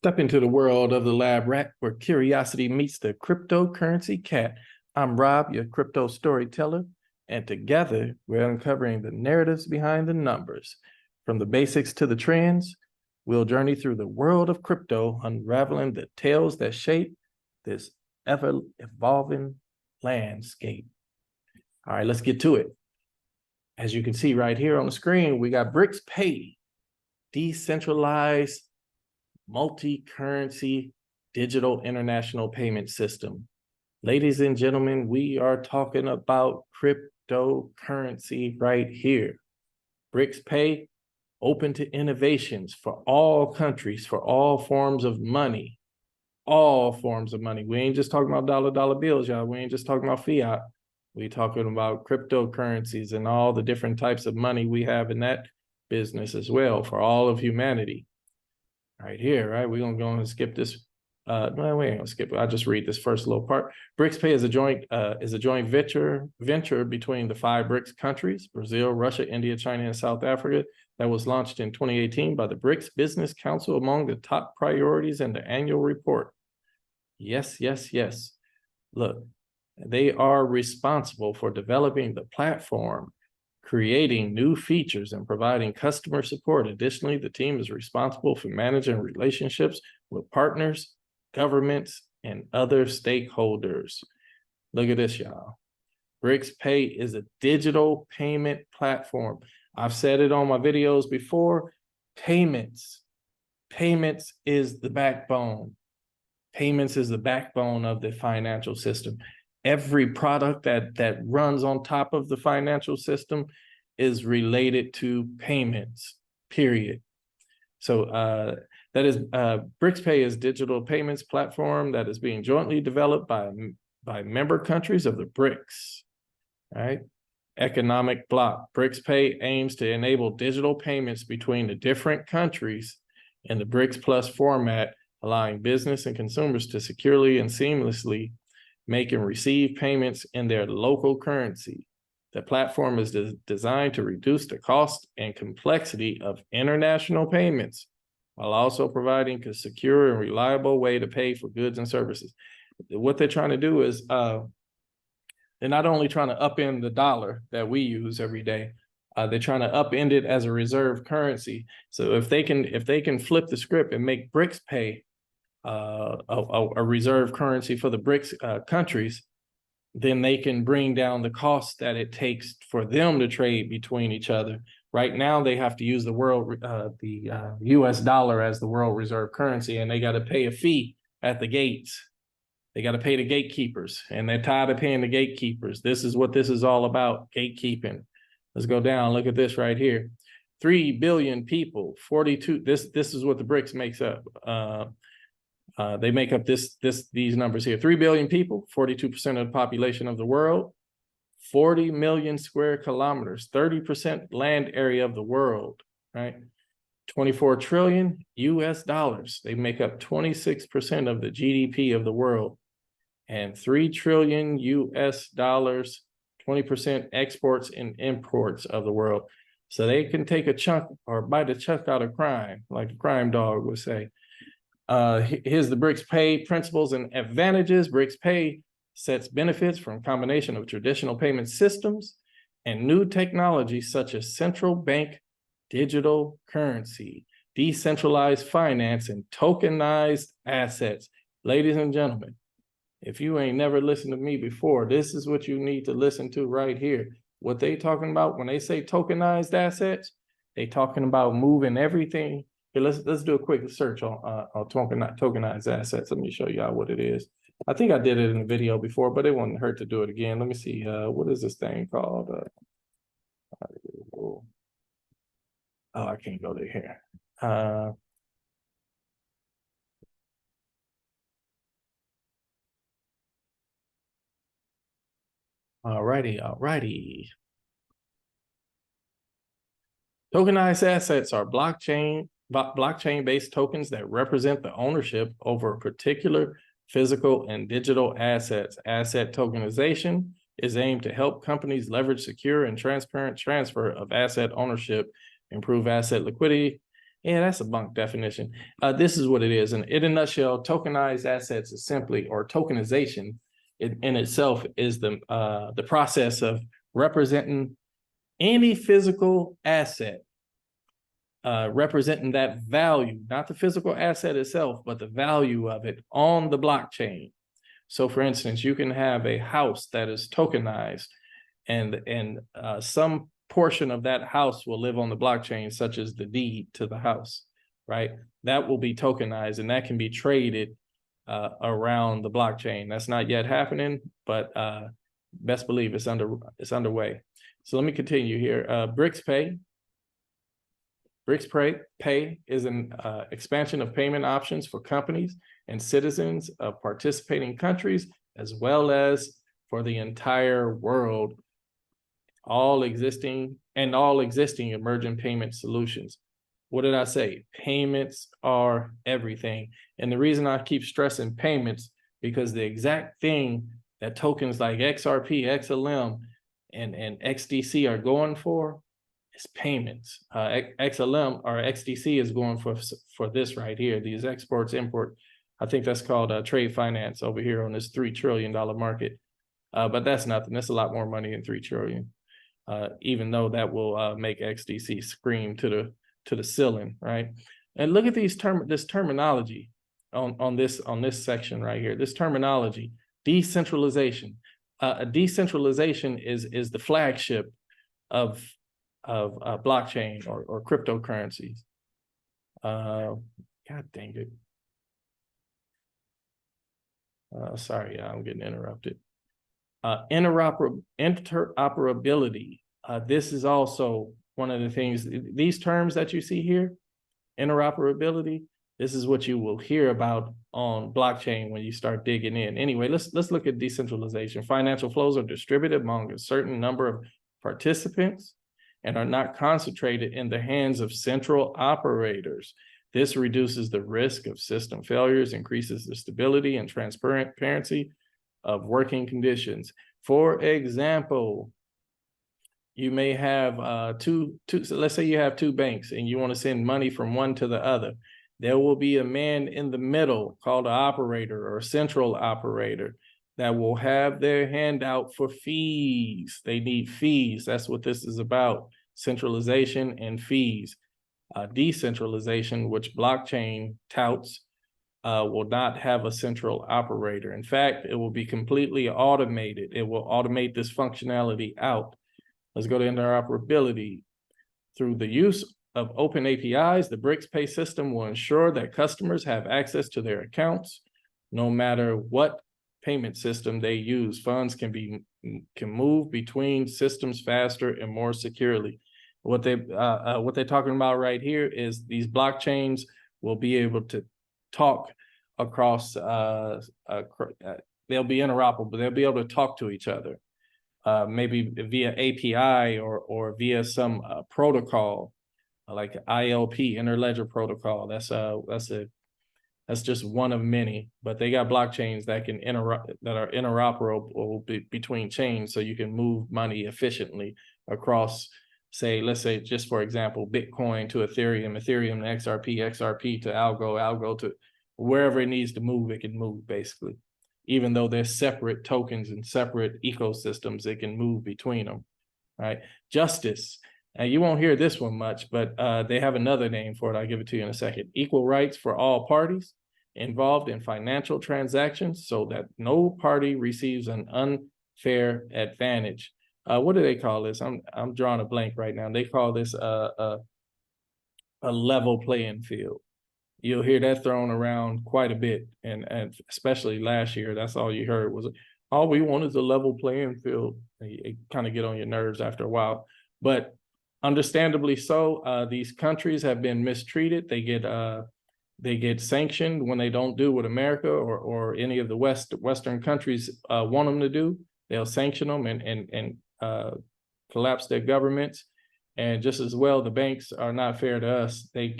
Step into the world of the lab rat where curiosity meets the cryptocurrency cat. I'm Rob, your crypto storyteller, and together we're uncovering the narratives behind the numbers. From the basics to the trends, we'll journey through the world of crypto, unraveling the tales that shape this ever-evolving landscape. All right, let's get to it. As you can see right here on the screen, we got Brics Pay, decentralized multi-currency digital international payment system. Ladies and gentlemen, we are talking about cryptocurrency right here. Brics Pay, open to innovations for all countries, for all forms of money, all forms of money. We ain't just talking about dollar bills, y'all. We ain't just talking about fiat. We talking about cryptocurrencies and all the different types of money we have in that business as well for all of humanity. Right here, right? We're gonna go and skip this. No, we ain't gonna skip it. I'll just read this first little part. Brics Pay is a joint venture between the 5 BRICS countries: Brazil, Russia, India, China, and South Africa, that was launched in 2018 by the BRICS Business Council among the top priorities in the annual report. Yes, yes, yes. Look, they are responsible for developing the platform, creating new features, and providing customer support. Additionally, the team is responsible for managing relationships with partners, governments, and other stakeholders. Look at this, y'all. Brics Pay is a digital payment platform. I've said it on my videos before. Payments is the backbone. Payments is the backbone of the financial system. Every product that runs on top of the financial system is related to payments, period. So that is Brics Pay is digital payments platform that is being jointly developed by member countries of the BRICS, right? Economic bloc. Brics Pay aims to enable digital payments between the different countries in the BRICS Plus format, allowing business and consumers to securely and seamlessly make and receive payments in their local currency. The platform is designed to reduce the cost and complexity of international payments, while also providing a secure and reliable way to pay for goods and services. What they're trying to do is they're not only trying to upend the dollar that we use every day, they're trying to upend it as a reserve currency. So if they can flip the script and make Brics Pay a reserve currency for the BRICS countries, then they can bring down the cost that it takes for them to trade between each other. Right now, they have to use the US dollar as the world reserve currency, and they got to pay a fee at the gates. They got to pay the gatekeepers, and they're tired of paying the gatekeepers. This is what this is all about, gatekeeping. Let's go down. Look at this right here. 3 billion people, 42. This is what the BRICS makes up. They make up these numbers here. 3 billion people, 42% of the population of the world, 40 million square kilometers, 30% land area of the world, right? 24 trillion US dollars. They make up 26% of the GDP of the world, and 3 trillion US dollars, 20% exports and imports of the world. So they can take a chunk or bite a chunk out of crime, like a crime dog would say. Here's the Brics Pay principles and advantages. Brics Pay sets benefits from a combination of traditional payment systems and new technologies such as central bank digital currency, decentralized finance, and tokenized assets. Ladies and gentlemen, if you ain't never listened to me before, this is what you need to listen to right here. What they talking about when they say tokenized assets, they talking about moving everything. Here, let's do a quick search on tokenized assets. Let me show y'all what it is. I think I did it in a video before, but it wouldn't hurt to do it again. Let me see. What is this thing called? Oh, I can't go to here. Alrighty. Tokenized assets are blockchain-based tokens that represent the ownership over a particular physical and digital assets. Asset tokenization is aimed to help companies leverage secure and transparent transfer of asset ownership, improve asset liquidity, Yeah, that's a bunk definition. This is what it is. And in a nutshell, tokenized assets is simply, or tokenization in itself is the process of representing any physical asset, representing that value, not the physical asset itself, but the value of it on the blockchain. So for instance, you can have a house that is tokenized, and some portion of that house will live on the blockchain, such as the deed to the house, right? That will be tokenized, and that can be traded around the blockchain. That's not yet happening, but best believe it's underway. So let me continue here. Brics Pay. Brics Pay is an expansion of payment options for companies and citizens of participating countries, as well as for the entire world, all existing emerging payment solutions. What did I say? Payments are everything. And the reason I keep stressing payments, because the exact thing that tokens like XRP, XLM, and XDC are going for is payments. XLM or XDC is going for this right here, these exports, import. I think that's called trade finance over here on this $3 trillion market. But that's nothing. That's a lot more money than 3 trillion. Even though that will make XDC scream to the ceiling, right? And look at this terminology on this section right here. This terminology, decentralization. Decentralization is the flagship of blockchain or cryptocurrencies. God dang it. Sorry, I'm getting interrupted. Interoperability. This is also one of the things, these terms that you see here, interoperability, this is what you will hear about on blockchain when you start digging in. Anyway, let's look at decentralization. Financial flows are distributed among a certain number of participants and are not concentrated in the hands of central operators. This reduces the risk of system failures, increases the stability and transparency of working conditions. For example, you may have so let's say you have two banks and you want to send money from one to the other. There will be a man in the middle called an operator or a central operator that will have their hand out for fees. They need fees. That's what this is about, centralization and fees. Decentralization, which blockchain touts, will not have a central operator. In fact, it will be completely automated. It will automate this functionality out. Let's go to interoperability. Through the use of open APIs, the Brics Pay system will ensure that customers have access to their accounts, no matter what payment system they use. Funds can move between systems faster and more securely. What they're talking about right here is these blockchains will be able to talk across. They'll be interoperable. They'll be able to talk to each other, maybe via API or via some protocol, like ILP, Interledger Protocol. That's just one of many. But they got blockchains that are interoperable between chains, so you can move money efficiently across. Let's say, just for example, Bitcoin to Ethereum, Ethereum to XRP, XRP to Algo to wherever it needs to move, it can move basically. Even though they're separate tokens and separate ecosystems, it can move between them, right? Justice. Now, you won't hear this one much, but they have another name for it. I'll give it to you in a second. Equal rights for all parties involved in financial transactions so that no party receives an unfair advantage. What do they call this? I'm drawing a blank right now. They call this a level playing field. You'll hear that thrown around quite a bit, and especially last year, that's all you heard was, all we want is a level playing field. It kind of get on your nerves after a while, but understandably so. These countries have been mistreated. They get sanctioned when they don't do what America or any of the Western countries want them to do. They'll sanction them and collapse their governments. And just as well, the banks are not fair to us. They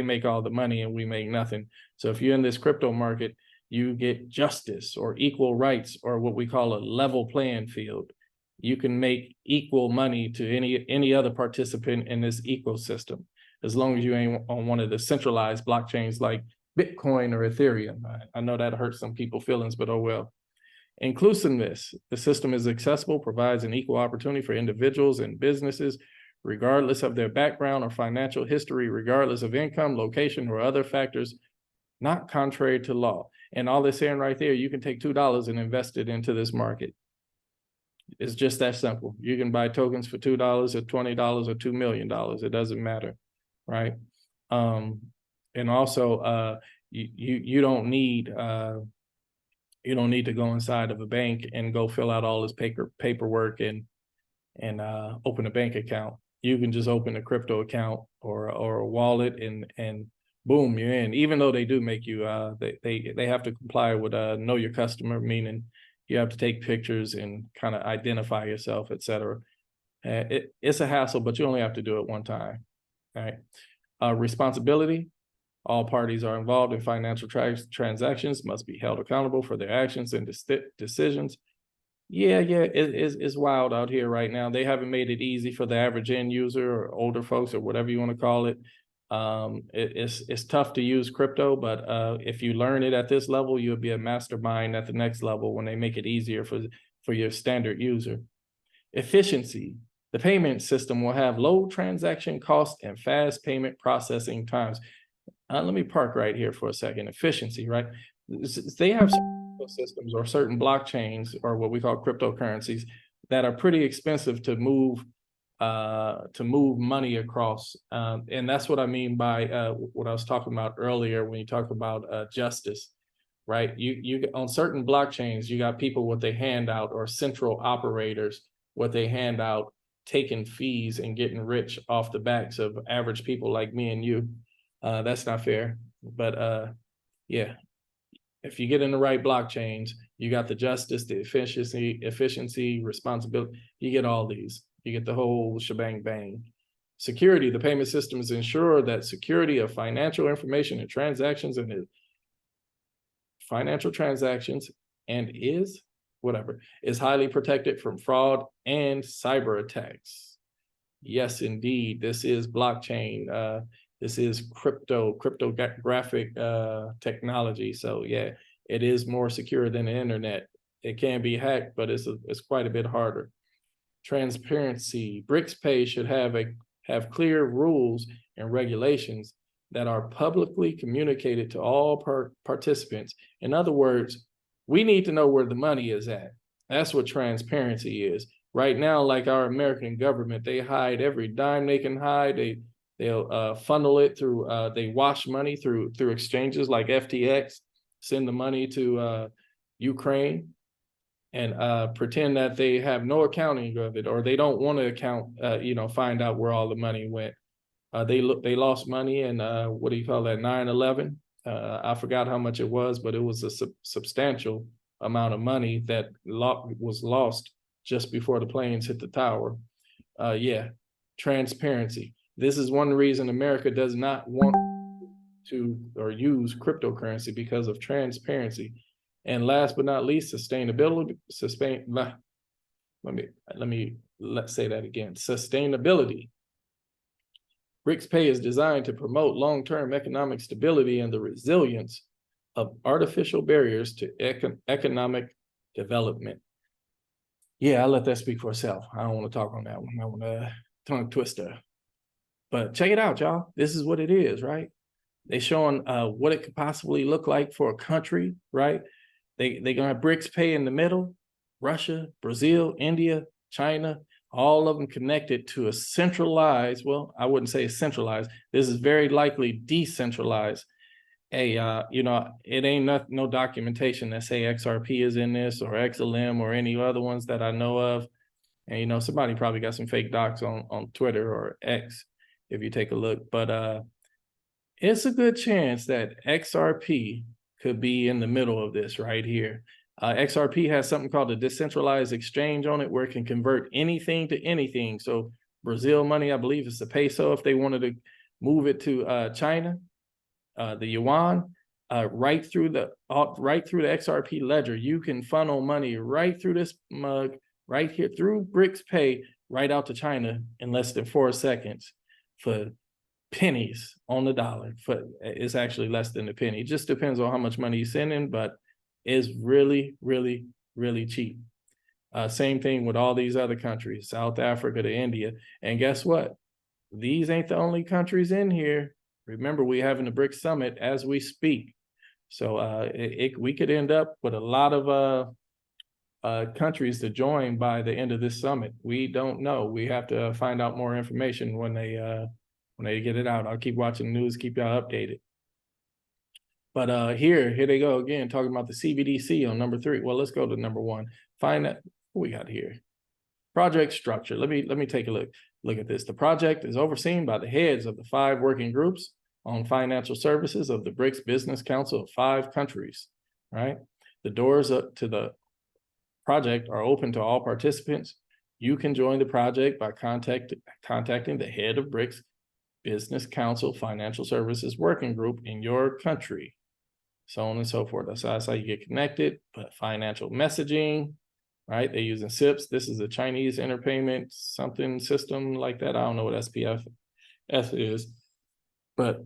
make all the money and we make nothing. So if you're in this crypto market, you get justice or equal rights, or what we call a level playing field. You can make equal money to any other participant in this ecosystem. as long as you ain't on one of the centralized blockchains like Bitcoin or Ethereum. I know that hurts some people's feelings, but oh well. Inclusiveness. The system is accessible, provides an equal opportunity for individuals and businesses, regardless of their background or financial history, regardless of income, location, or other factors, not contrary to law. And all they're saying right there, you can take $2 and invest it into this market. It's just that simple. You can buy tokens for $2 or $20 or $2 million. It doesn't matter, right? And also, you don't need to go inside of a bank and go fill out all this paperwork and open a bank account. You can just open a crypto account or a wallet and boom, you're in. Even though they do make you they have to comply with know your customer, meaning you have to take pictures and kind of identify yourself, etc. It's a hassle, but you only have to do it one time. All right. Responsibility. All parties are involved in financial transactions must be held accountable for their actions and decisions. Yeah, it's wild out here right now. They haven't made it easy for the average end user or older folks or whatever you want to call it. It's tough to use crypto, but if you learn it at this level, you'll be a mastermind at the next level when they make it easier for your standard user. Efficiency. The payment system will have low transaction costs and fast payment processing times. Let me park right here for a second. Efficiency, right? They have systems or certain blockchains or what we call cryptocurrencies that are pretty expensive to move money across. And that's what I mean by what I was talking about earlier when you talk about justice, right? You on certain blockchains, you got people what they hand out or central operators, what they hand out, taking fees and getting rich off the backs of average people like me and you. That's not fair, but yeah, if you get in the right blockchains, you got the justice, the efficiency, responsibility, you get all these, you get the whole shebang bang. Security, the payment systems ensure that security of financial information and transactions and financial transactions is highly protected from fraud and cyber attacks. Yes, indeed, this is blockchain. This is cryptographic technology. So yeah, it is more secure than the internet. It can be hacked, but it's quite a bit harder. Transparency. Brics Pay should have clear rules and regulations that are publicly communicated to all participants. In other words, we need to know where the money is at. That's what transparency is. Right now, like our American government, they hide every dime they can hide. They'll funnel it through, they wash money through exchanges like FTX, send the money to Ukraine and pretend that they have no accounting of it, or they don't want to find out where all the money went. They lost money in, 9/11? I forgot how much it was, but it was a substantial amount of money that was lost just before the planes hit the tower. Yeah, transparency. This is one reason America does not want to or use cryptocurrency, because of transparency. And last but not least, sustainability. Let's say that again. Sustainability. Brics Pay is designed to promote long-term economic stability and the resilience of artificial barriers to economic development. Yeah, I'll let that speak for itself. I don't want to talk on that one. I want to tongue twister. But check it out, y'all. This is what it is, right? They're showing what it could possibly look like for a country, right? They're going to have Brics Pay in the middle. Russia, Brazil, India, China, all of them connected to a centralized, well, I wouldn't say centralized. This is very likely decentralized. It ain't no documentation that say XRP is in this or XLM or any other ones that I know of. And, somebody probably got some fake docs on Twitter or X, if you take a look, but it's a good chance that XRP could be in the middle of this right here. XRP has something called a decentralized exchange on it where it can convert anything to anything. So Brazil money, I believe, is the peso. If they wanted to move it to China, the yuan, right through the XRP ledger, you can funnel money right through this mug right here through Brics Pay right out to China in less than 4 seconds for pennies on the dollar. It's actually less than a penny. It just depends on how much money you send in, but it's really, really, really cheap. Same thing with all these other countries, South Africa to India. And guess what? These ain't the only countries in here. Remember, we're having the BRICS Summit as we speak. So we could end up with a lot of countries to join by the end of this summit. We don't know. We have to find out more information when they get it out. I'll keep watching the news, keep y'all updated. But here they go again, talking about the CBDC on number 3. Well, let's go to number 1. Find out what we got here. Project structure. Let me take a look at this. The project is overseen by the heads of the 5 working groups on financial services of the BRICS Business Council of 5 countries, right? The doors up to the project are open to all participants. You can join the project by contacting the head of BRICS Business Council Financial Services Working Group in your country, so on and so forth. That's how you get connected. But financial messaging, right? They're using SIPs. This is a Chinese interpayment something system like that. I don't know what SPFS is, but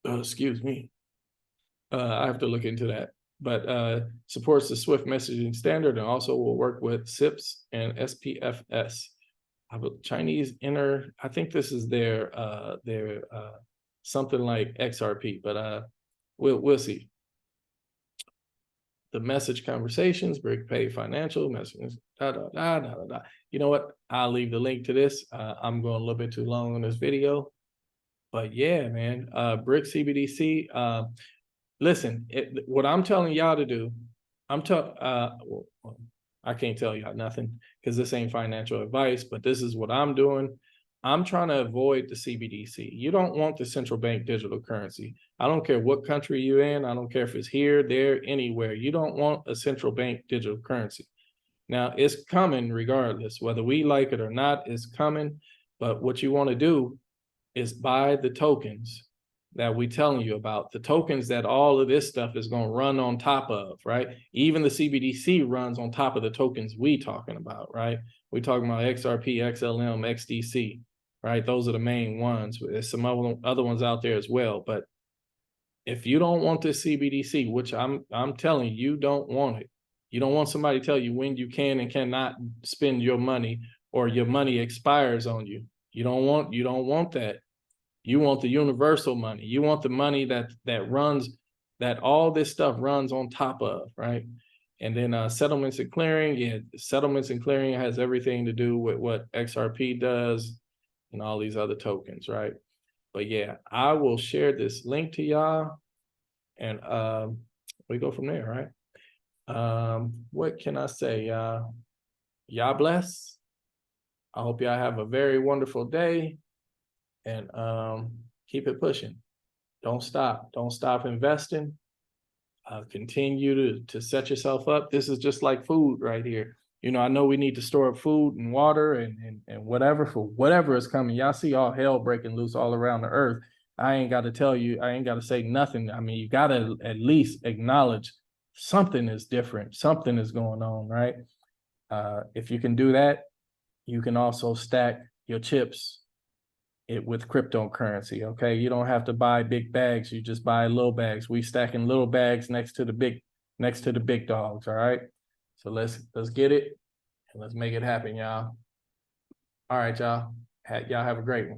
excuse me. I have to look into that. But supports the SWIFT messaging standard and also will work with SIPs and SPFS. Chinese I think this is their something like XRP, but we'll see. The message conversations, Brics Pay financial messages, You know what? I'll leave the link to this. I'm going a little bit too long on this video, but yeah, man, BRICS CBDC. Listen, what I'm telling y'all to do, I can't tell y'all nothing because this ain't financial advice, but this is what I'm doing. I'm trying to avoid the CBDC. You don't want the central bank digital currency. I don't care what country you're in. I don't care if it's here, there, anywhere. You don't want a central bank digital currency. Now, it's coming regardless. Whether we like it or not, it's coming. But what you want to do is buy the tokens that we telling you about, the tokens that all of this stuff is going to run on top of, right? Even the CBDC runs on top of the tokens we talking about, right? We talking about XRP, XLM, XDC, right? Those are the main ones. There's some other ones out there as well. But if you don't want this CBDC, which I'm telling you, you don't want it. You don't want somebody to tell you when you can and cannot spend your money or your money expires on you. You don't want that. You want the universal money. You want the money that all this stuff runs on top of, right? And then settlements and clearing. Yeah, settlements and clearing has everything to do with what XRP does and all these other tokens, right? But yeah, I will share this link to y'all and we go from there, right? What can I say, y'all? Y'all bless. I hope y'all have a very wonderful day. And keep it pushing. Don't stop investing. Continue to set yourself up. This is just like food right here. You know, I know we need to store up food and water and whatever for whatever is coming. Y'all see all hell breaking loose all around the earth. I ain't got to tell you, I ain't got to say nothing. I mean, you got to at least acknowledge something is different. Something is going on, right? If you can do that, you can also stack your chips with cryptocurrency. Okay, you don't have to buy big bags, you just buy little bags. We stacking little bags next to the big dogs. All right, so let's get it and let's make it happen, y'all. All right, y'all have a great one.